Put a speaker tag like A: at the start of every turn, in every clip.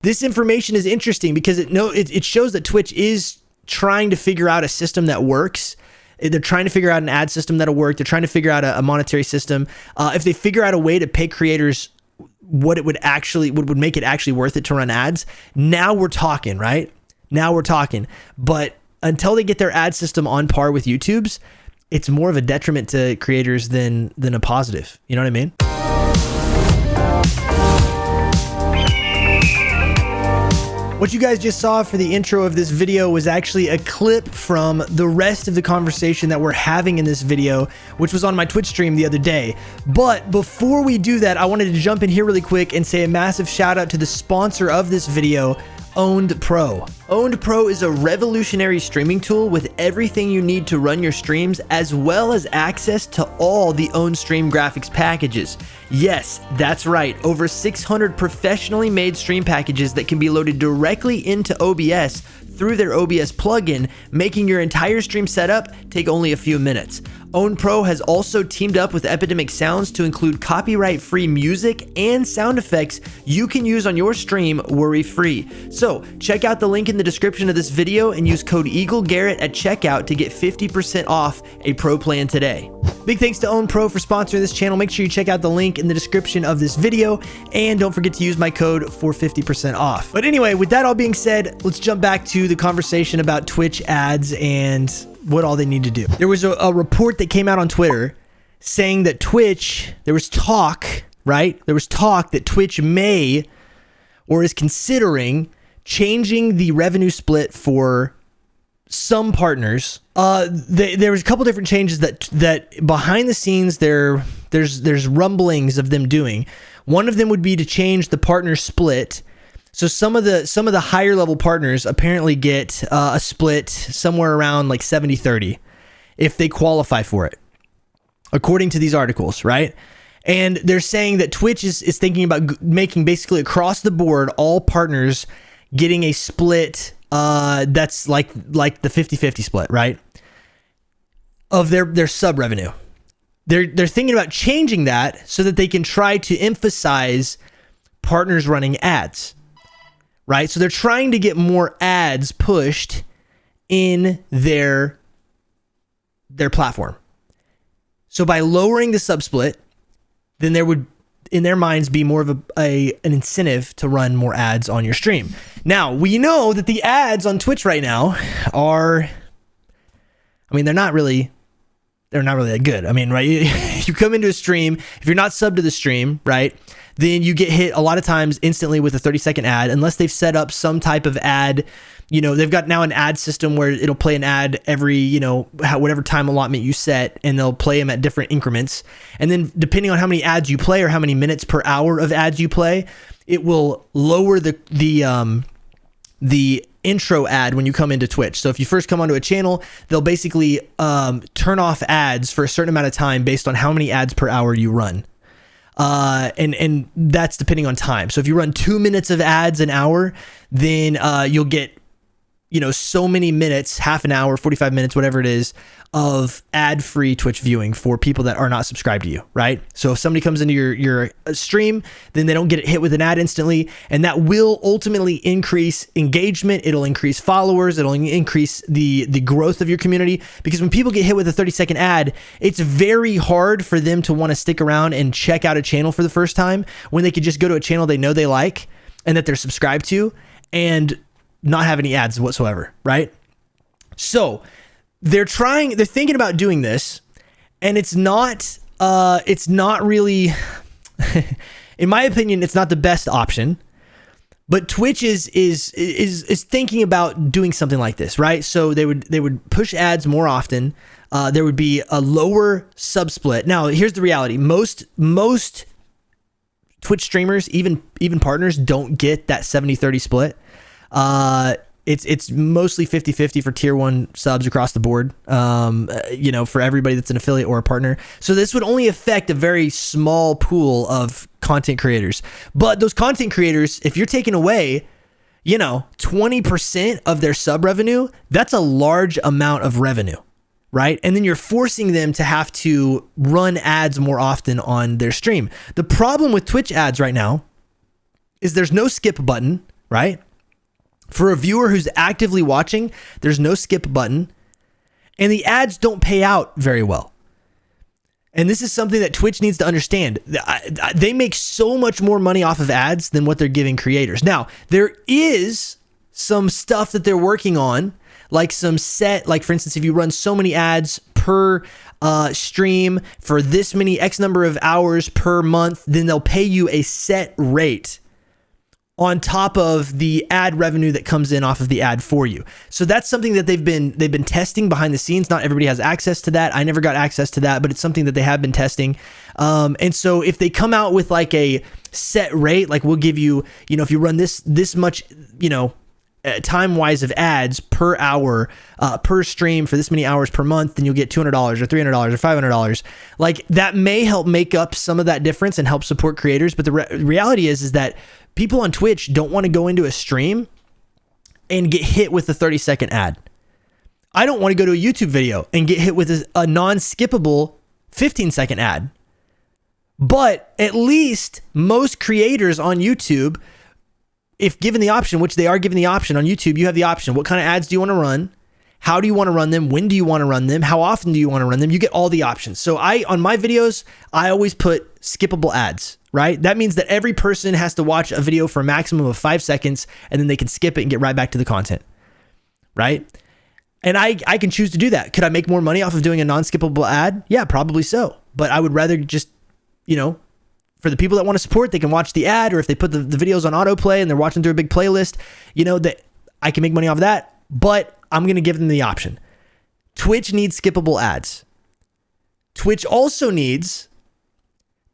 A: This information is interesting because it shows that Twitch is trying to figure out a system that works. They're trying to figure out an ad system that'll work. They're trying to figure out a monetary system. If they figure out a way to pay creators what it would make it actually worth it to run ads, now we're talking, right? Now we're talking. But until they get their ad system on par with YouTube's, it's more of a detriment to creators than a positive. You know what I mean? What you guys just saw for the intro of this video was actually a clip from the rest of the conversation that we're having in this video, which was on my Twitch stream the other day. But before we do that, I wanted to jump in here really quick and say a massive shout out to the sponsor of this video, Owned Pro. Owned Pro is a revolutionary streaming tool with everything you need to run your streams, as well as access to all the Owned Stream graphics packages. Yes, that's right, over 600 professionally made stream packages that can be loaded directly into OBS through their OBS plugin, making your entire stream setup take only a few minutes. Own Pro has also teamed up with Epidemic Sounds to include copyright-free music and sound effects you can use on your stream worry-free. So check out the link in the description of this video and use code EagleGarrett at checkout to get 50% off a Pro plan today. Big thanks to Own Pro for sponsoring this channel. Make sure you check out the link in the description of this video, and don't forget to use my code for 50% off. But anyway, with that all being said, let's jump back to the conversation about Twitch ads and what all they need to do. There was a report that came out on Twitter saying that Twitch, there was talk, right? There was talk that Twitch may or is considering changing the revenue split for some partners. There was a couple different changes that behind the scenes there's rumblings of them doing. One of them would be to change the partner split. So some of the higher level partners apparently get a split somewhere around like 70-30 if they qualify for it, according to these articles, right? And they're saying that Twitch is thinking about making basically across the board all partners getting a split that's like the 50-50 split, right? Of their sub revenue. They're thinking about changing that so that they can try to emphasize partners running ads. Right? So they're trying to get more ads pushed in their platform. So by lowering the subsplit, then there would, in their minds, be more of an incentive to run more ads on your stream. Now, we know that the ads on Twitch right now are, I mean, they're not really that good. I mean, right? You come into a stream, if you're not subbed to the stream, right? Then you get hit a lot of times instantly with a 30-second ad, unless they've set up some type of ad. You know, they've got now an ad system where it'll play an ad every, whatever time allotment you set, and they'll play them at different increments. And then depending on how many ads you play or how many minutes per hour of ads you play, it will lower the intro ad when you come into Twitch. So if you first come onto a channel, they'll basically turn off ads for a certain amount of time based on how many ads per hour you run. And that's depending on time. So if you run 2 minutes of ads an hour, then you'll get, so many minutes, half an hour, 45 minutes, whatever it is, of ad-free Twitch viewing for people that are not subscribed to you, right? So if somebody comes into your stream, then they don't get hit with an ad instantly, and that will ultimately increase engagement. It'll increase followers. It'll increase the growth of your community, because when people get hit with a 30-second ad, it's very hard for them to want to stick around and check out a channel for the first time when they could just go to a channel they know they like and that they're subscribed to and not have any ads whatsoever, right? So they're thinking about doing this, and it's not really, in my opinion, it's not the best option. But Twitch is thinking about doing something like this, right? So they would push ads more often. There would be a lower subsplit. Now, here's the reality: most Twitch streamers, even partners, don't get that 70-30 split. It's mostly 50-50 for tier 1 subs across the board, for everybody that's an affiliate or a partner. So this would only affect a very small pool of content creators. But those content creators, if you're taking away, 20% of their sub revenue, that's a large amount of revenue, right? And then you're forcing them to have to run ads more often on their stream. The problem with Twitch ads right now is there's no skip button. right? For a viewer who's actively watching, there's no skip button, and the ads don't pay out very well. And this is something that Twitch needs to understand. They make so much more money off of ads than what they're giving creators. Now, there is some stuff that they're working on, like some set, like for instance, if you run so many ads per stream for this many X number of hours per month, then they'll pay you a set rate on top of the ad revenue that comes in off of the ad for you. So that's something that they've been testing behind the scenes. Not everybody has access to that. I never got access to that, but it's something that they have been testing. And so if they come out with like a set rate, like we'll give you, if you run this much, time wise of ads per hour, per stream for this many hours per month, then you'll get $200 or $300 or $500. Like that may help make up some of that difference and help support creators. But the reality is that people on Twitch don't want to go into a stream and get hit with a 30-second ad. I don't want to go to a YouTube video and get hit with a non-skippable 15-second ad. But at least most creators on YouTube, if given the option, which they are given the option on YouTube, you have the option. What kind of ads do you want to run? How do you want to run them? When do you want to run them? How often do you want to run them? You get all the options. So on my videos, I always put skippable ads, right? That means that every person has to watch a video for a maximum of 5 seconds, and then they can skip it and get right back to the content, right? And I can choose to do that. Could I make more money off of doing a non-skippable ad? Yeah, probably so. But I would rather just, for the people that want to support, they can watch the ad, or if they put the videos on autoplay and they're watching through a big playlist, that I can make money off of that. But I'm going to give them the option. Twitch needs skippable ads. Twitch also needs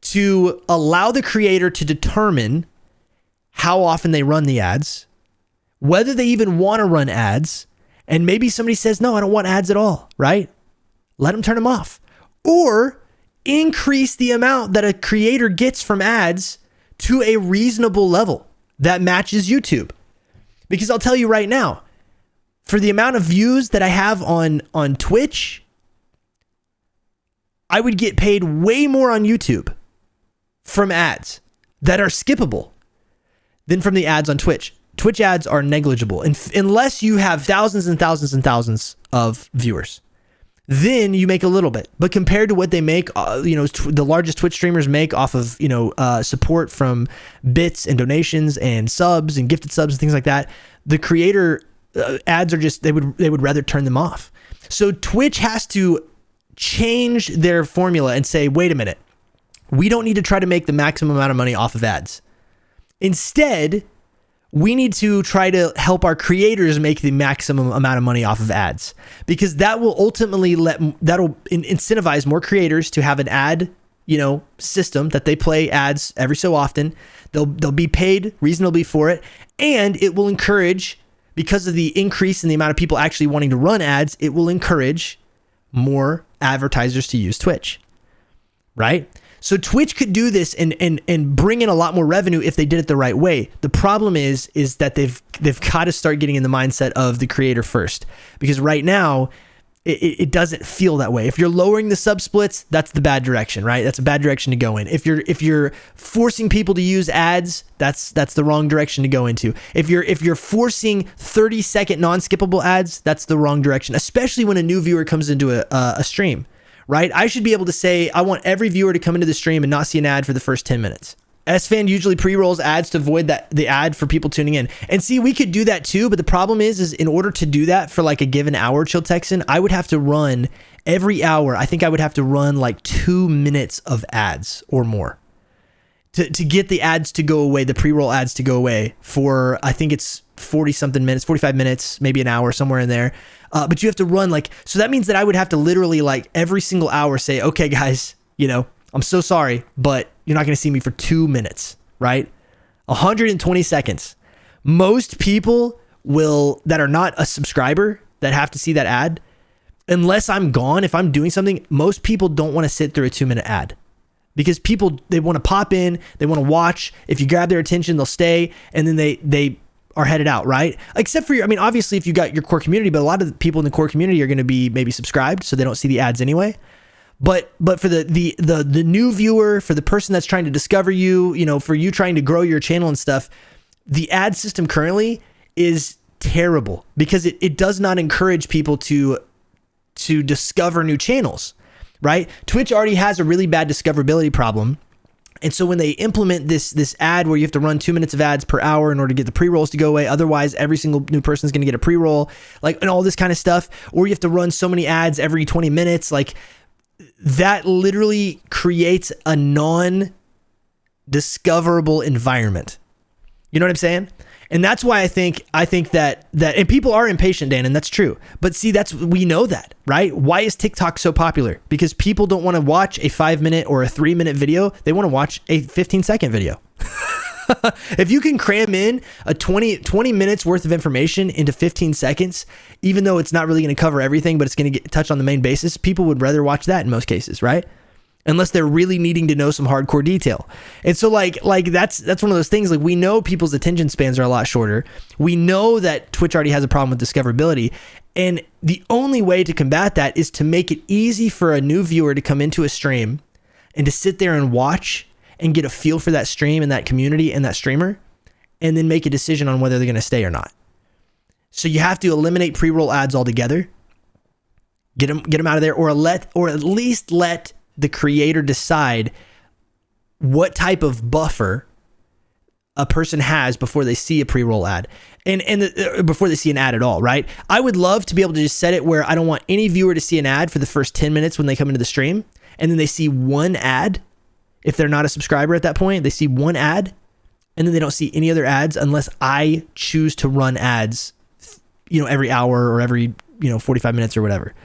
A: to allow the creator to determine how often they run the ads, whether they even want to run ads. And maybe somebody says, no, I don't want ads at all, right? Let them turn them off. Or increase the amount that a creator gets from ads to a reasonable level that matches YouTube. Because I'll tell you right now, for the amount of views that I have on Twitch, I would get paid way more on YouTube from ads that are skippable than from the ads on Twitch. Twitch ads are negligible unless you have thousands and thousands and thousands of viewers. Then you make a little bit, but compared to what they make, the largest Twitch streamers make off of, support from bits and donations and subs and gifted subs and things like that, the creator ads are just, they would rather turn them off. So Twitch has to change their formula and say, wait a minute, we don't need to try to make the maximum amount of money off of ads. Instead, we need to try to help our creators make the maximum amount of money off of ads, because that will ultimately that'll incentivize more creators to have an ad, system that they play ads every so often. They'll be paid reasonably for it, and it will encourage, because of the increase in the amount of people actually wanting to run ads, it will encourage more advertisers to use Twitch, right? So Twitch could do this and bring in a lot more revenue if they did it the right way. The problem is that they've got to start getting in the mindset of the creator first, because right now it doesn't feel that way. If you're lowering the sub splits, that's the bad direction, right? That's a bad direction to go in. If you're forcing people to use ads, that's the wrong direction to go into. If you're forcing 30-second non-skippable ads, that's the wrong direction, especially when a new viewer comes into a stream. Right? I should be able to say, I want every viewer to come into the stream and not see an ad for the first 10 minutes. SFan usually pre-rolls ads to avoid the ad for people tuning in. And see, we could do that too, but the problem is in order to do that for like a given hour, Chill Texan, I would have to run every hour. I think I would have to run like 2 minutes of ads or more to get the ads to go away, the pre-roll ads to go away for, I think it's 40 something minutes, 45 minutes, maybe an hour, somewhere in there. But you have to run so that means that I would have to literally every single hour say, okay, guys, I'm so sorry, but you're not going to see me for 2 minutes, right? 120 seconds. Most people that are not a subscriber that have to see that ad, unless I'm gone, if I'm doing something, most people don't want to sit through a 2-minute ad, because people, they want to pop in, they want to watch. If you grab their attention, they'll stay, and then they are headed out, right? Except for obviously if you got your core community, but a lot of the people in the core community are going to be maybe subscribed, so they don't see the ads anyway. But for the new viewer, for the person that's trying to discover you, for you trying to grow your channel and stuff, the ad system currently is terrible because it does not encourage people to discover new channels, right? Twitch already has a really bad discoverability problem. And so when they implement this ad where you have to run 2 minutes of ads per hour in order to get the pre-rolls to go away, otherwise every single new person is going to get a pre-roll, like, and all this kind of stuff, or you have to run so many ads every 20 minutes, like that literally creates a non-discoverable environment. You know what I'm saying? And that's why I think that and people are impatient, Dan, and that's true. But see, we know that, right? Why is TikTok so popular? Because people don't want to watch a 5-minute or a 3-minute video. They want to watch a 15-second video. If you can cram in a 20 minutes worth of information into 15 seconds, even though it's not really going to cover everything, but it's going to touch on the main basis, people would rather watch that in most cases, right? Unless they're really needing to know some hardcore detail. And so like that's one of those things, like we know people's attention spans are a lot shorter. We know that Twitch already has a problem with discoverability. And the only way to combat that is to make it easy for a new viewer to come into a stream and to sit there and watch and get a feel for that stream and that community and that streamer, and then make a decision on whether they're going to stay or not. So you have to eliminate pre-roll ads altogether, get them out of there, or at least let the creator decide what type of buffer a person has before they see a pre-roll ad and before they see an ad at all, right? I would love to be able to just set it where I don't want any viewer to see an ad for the first 10 minutes when they come into the stream, and then they see one ad. If they're not a subscriber at that point, they see one ad, and then they don't see any other ads unless I choose to run ads, every hour or every, 45 minutes or whatever.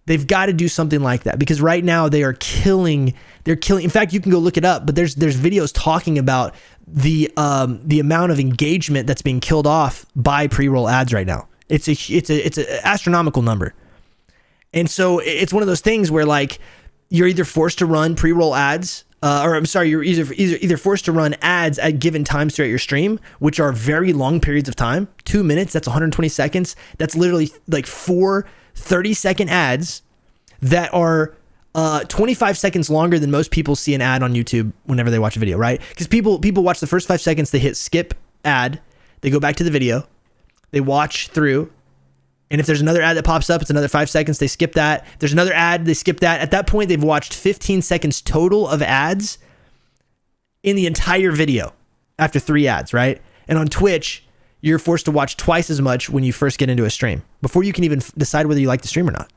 A: They've got to do something like that, because right now they're killing. In fact, you can go look it up, but there's videos talking about the amount of engagement that's being killed off by pre-roll ads right now. It's an astronomical number. And so it's one of those things where like you're either forced to run pre-roll ads, you're either forced to run ads at given times throughout your stream, which are very long periods of time. 2 minutes, that's 120 seconds. That's literally like 4 30-second ads that are 25 seconds longer than most people see an ad on YouTube whenever they watch a video, right? Because people watch the first 5 seconds, they hit skip ad, they go back to the video, they watch through, and if there's another ad that pops up, it's another 5 seconds, they skip that. If there's another ad, they skip that. At that point, they've watched 15 seconds total of ads in the entire video after 3 ads, right? And on Twitch, you're forced to watch twice as much when you first get into a stream before you can even decide whether you like the stream or not.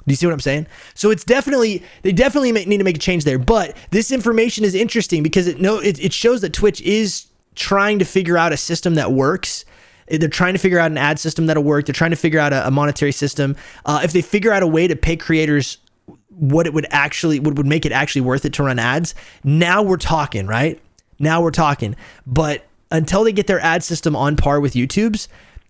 A: Do you see what I'm saying? So they definitely need to make a change there. But this information is interesting because it shows that Twitch is trying to figure out a system that works. They're trying to figure out an ad system that'll work. They're trying to figure out a monetary system. If they figure out a way to pay creators what it would make it actually worth it to run ads, now we're talking, right? Now we're talking. But until they get their ad system on par with YouTube's,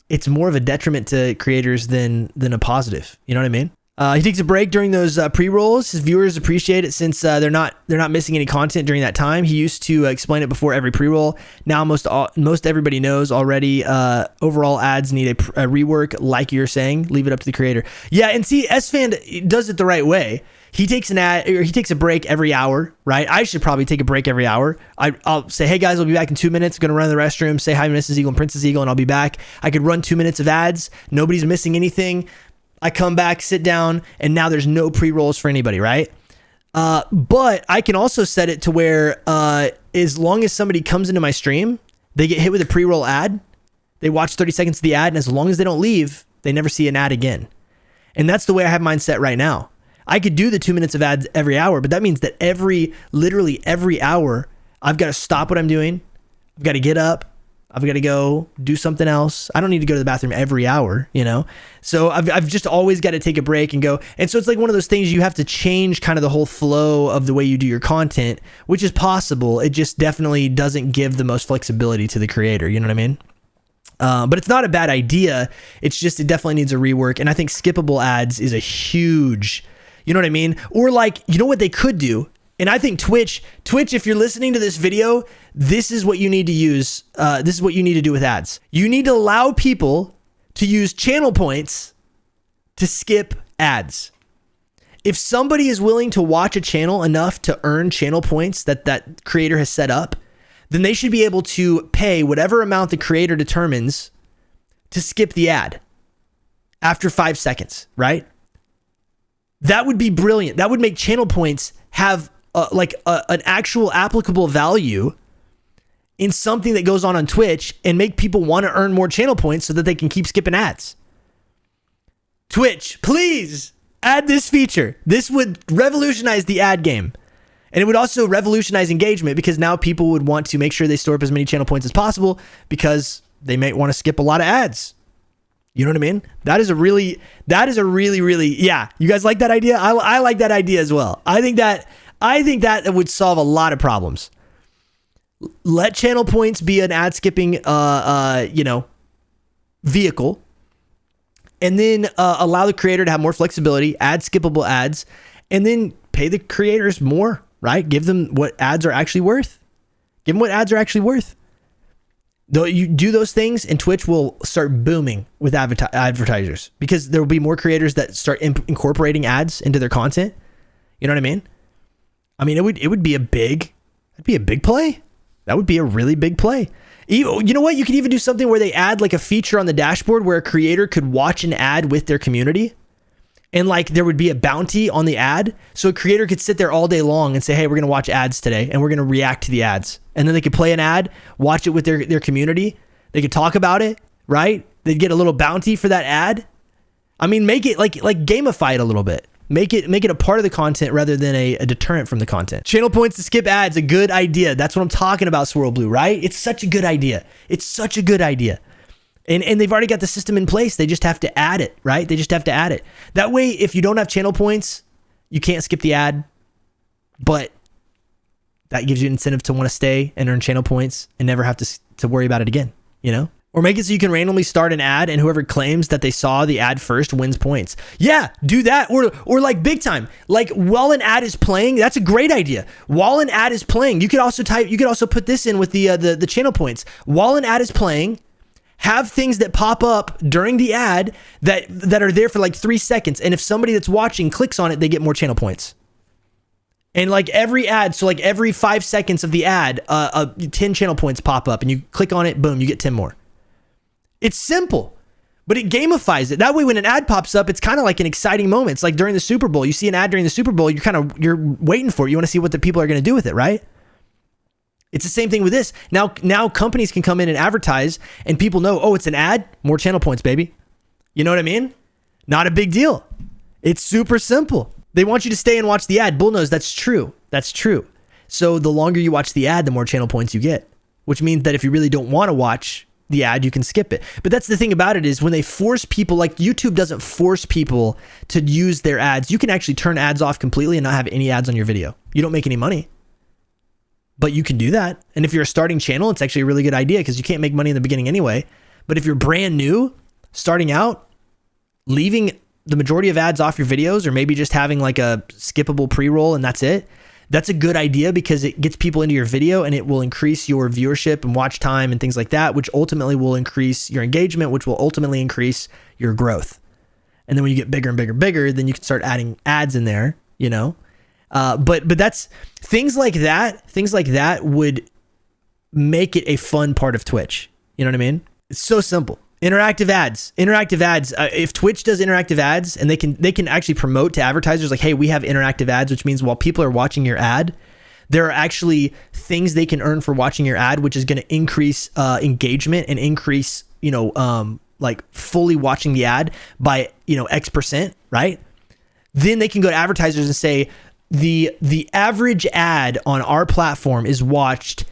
A: it's more of a detriment to creators than a positive. You know what I mean? He takes a break during those pre-rolls. His viewers appreciate it since they're not missing any content during that time. He used to explain it before every pre-roll. Now most everybody knows already. Overall ads need a rework, like you're saying. Leave it up to the creator. Yeah, and see, SFan does it the right way. He takes a break every hour, right? I should probably take a break every hour. I'll say, hey guys, I'll be back in 2 minutes. Going to run to the restroom, say hi, Mrs. Eagle and Princess Eagle, and I'll be back. I could run 2 minutes of ads. Nobody's missing anything. I come back, sit down, and now there's no pre-rolls for anybody, right? But I can also set it to where as long as somebody comes into my stream, they get hit with a pre-roll ad, they watch 30 seconds of the ad, and as long as they don't leave, they never see an ad again. And that's the way I have mine set right now. I could do the 2 minutes of ads every hour, but that means that literally every hour, I've got to stop what I'm doing. I've got to get up. I've got to go do something else. I don't need to go to the bathroom every hour, So I've just always got to take a break and go. And so it's like one of those things you have to change kind of the whole flow of the way you do your content, which is possible. It just definitely doesn't give the most flexibility to the creator. You know what I mean? But it's not a bad idea. It's just, it definitely needs a rework. And I think skippable ads is a huge, you know what I mean? Or like, you know what they could do? And I think Twitch, if you're listening to this video, this is what you need to use. This is what you need to do with ads. You need to allow people to use channel points to skip ads. If somebody is willing to watch a channel enough to earn channel points that creator has set up, then they should be able to pay whatever amount the creator determines to skip the ad after 5 seconds, right? That would be brilliant. That would make channel points have an actual applicable value in something that goes on Twitch and make people want to earn more channel points so that they can keep skipping ads. Twitch, please add this feature. This would revolutionize the ad game. And it would also revolutionize engagement because now people would want to make sure they store up as many channel points as possible because they might want to skip a lot of ads. You know what I mean? That is a really, yeah. You guys like that idea? I like that idea as well. I think that would solve a lot of problems. Let channel points be an ad skipping, vehicle, and then allow the creator to have more flexibility, add skippable ads, and then pay the creators more, right? Give them what ads are actually worth. Give them what ads are actually worth. Though you do those things, and Twitch will start booming with advertisers because there will be more creators that start incorporating ads into their content. You know what I mean? I mean, it would be a big play. That would be a really big play. You know what? You could even do something where they add like a feature on the dashboard where a creator could watch an ad with their community. And like there would be a bounty on the ad. So a creator could sit there all day long and say, hey, we're going to watch ads today and we're going to react to the ads. And then they could play an ad, watch it with their community. They could talk about it, right? They'd get a little bounty for that ad. I mean, make it like gamify it a little bit. Make it a part of the content rather than a deterrent from the content. Channel points to skip ads, a good idea. That's what I'm talking about, Swirl Blue, right? It's such a good idea. It's such a good idea. And they've already got the system in place. They just have to add it, right? They just have to add it. That way, if you don't have channel points, you can't skip the ad, but that gives you an incentive to want to stay and earn channel points and never have to worry about it again, you know? Or make it so you can randomly start an ad and whoever claims that they saw the ad first wins points. Yeah, do that. Or like big time. Like while an ad is playing, that's a great idea. While an ad is playing, you could also put this in with the channel points. While an ad is playing, have things that pop up during the ad that are there for like 3 seconds. And if somebody that's watching clicks on it, they get more channel points. And like every ad, so like every 5 seconds of the ad, 10 channel points pop up and you click on it, boom, you get 10 more. It's simple, but it gamifies it. That way, when an ad pops up, it's kind of like an exciting moment. It's like during the Super Bowl. You see an ad during the Super Bowl, you're waiting for it. You want to see what the people are going to do with it, right? It's the same thing with this. Now companies can come in and advertise, and people know, oh, it's an ad, more channel points, baby. You know what I mean? Not a big deal. It's super simple. They want you to stay and watch the ad. Bull knows that's true. That's true. So the longer you watch the ad, the more channel points you get, which means that if you really don't want to watch the ad, you can skip it. But that's the thing about it is when they force people, like YouTube doesn't force people to use their ads. You can actually turn ads off completely and not have any ads on your video. You don't make any money, but you can do that. And if you're a starting channel, it's actually a really good idea because you can't make money in the beginning anyway. But if you're brand new, starting out, leaving the majority of ads off your videos, or maybe just having like a skippable pre-roll and that's it, that's a good idea because it gets people into your video and it will increase your viewership and watch time and things like that, which ultimately will increase your engagement, which will ultimately increase your growth. And then when you get bigger and bigger and bigger, then you can start adding ads in there, you know? But that's things like that would make it a fun part of Twitch. You know what I mean? It's so simple. Interactive ads. If Twitch does interactive ads and they can actually promote to advertisers like, hey, we have interactive ads, which means while people are watching your ad, there are actually things they can earn for watching your ad, which is going to increase engagement and increase, like fully watching the ad by, X%, right? Then they can go to advertisers and say the average ad on our platform is watched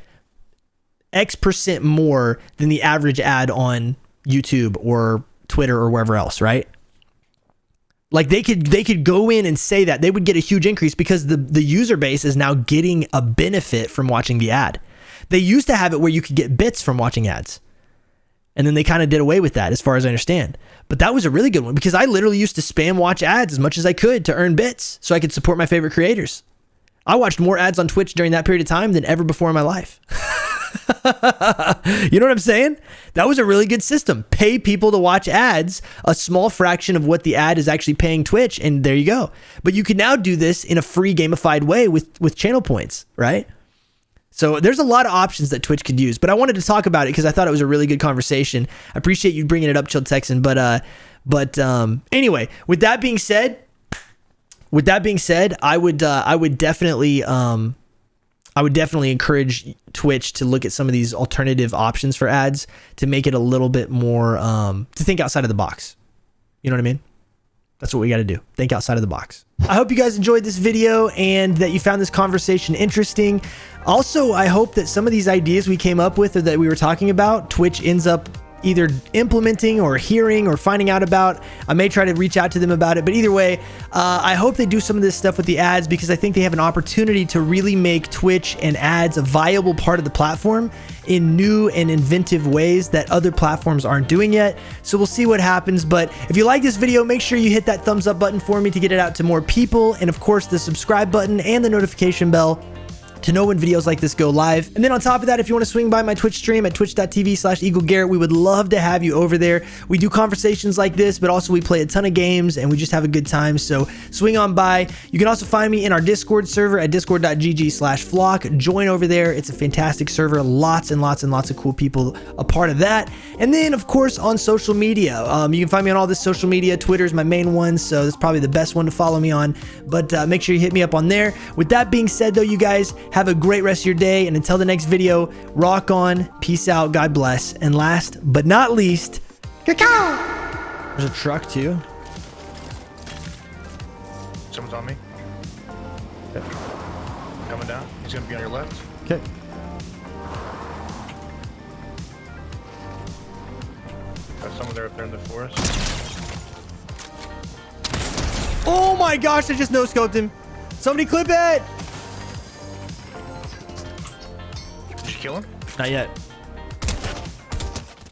A: X% more than the average ad on YouTube or Twitter or wherever else, right? Like they could go in and say that they would get a huge increase because the user base is now getting a benefit from watching the ad. They used to have it where you could get bits from watching ads. And then they kind of did away with that as far as I understand. But that was a really good one because I literally used to spam watch ads as much as I could to earn bits so I could support my favorite creators. I watched more ads on Twitch during that period of time than ever before in my life. You know what I'm saying? That was a really good system. Pay people to watch ads, a small fraction of what the ad is actually paying Twitch, and there you go. But you can now do this in a free gamified way with channel points, right? So there's a lot of options that Twitch could use, but I wanted to talk about it because I thought it was a really good conversation. I appreciate you bringing it up, Chill Texan. But anyway, with that being said, I would definitely encourage Twitch to look at some of these alternative options for ads to make it a little bit more to think outside of the box. You know what I mean? That's what we got to do. Think outside of the box. I hope you guys enjoyed this video and that you found this conversation interesting. Also, I hope that some of these ideas we came up with or that we were talking about, Twitch ends up either implementing or hearing or finding out about. I may try to reach out to them about it, but either way, I hope they do some of this stuff with the ads because I think they have an opportunity to really make Twitch and ads a viable part of the platform in new and inventive ways that other platforms aren't doing yet. So we'll see what happens. But if you like this video, make sure you hit that thumbs up button for me to get it out to more people. And of course, the subscribe button and the notification bell to know when videos like this go live. And then on top of that, if you want to swing by my Twitch stream at twitch.tv/EagleGarrett, we would love to have you over there. We do conversations like this, but also we play a ton of games and we just have a good time. So swing on by. You can also find me in our Discord server at discord.gg/flock. Join over there. It's a fantastic server. Lots and lots and lots of cool people a part of that. And then of course on social media, you can find me on all this social media. Twitter is my main one, so that's probably the best one to follow me on. But make sure you hit me up on there. With that being said though, you guys, have a great rest of your day, and until the next video, rock on, peace out, God bless, and last but not least, cacao! There's a truck too.
B: Someone's on me. Okay. Coming down. He's gonna be on your left.
A: Okay.
B: Got someone there up there in the forest.
A: Oh my gosh, I just no-scoped him. Somebody clip it!
B: Did you kill him?
A: Not yet.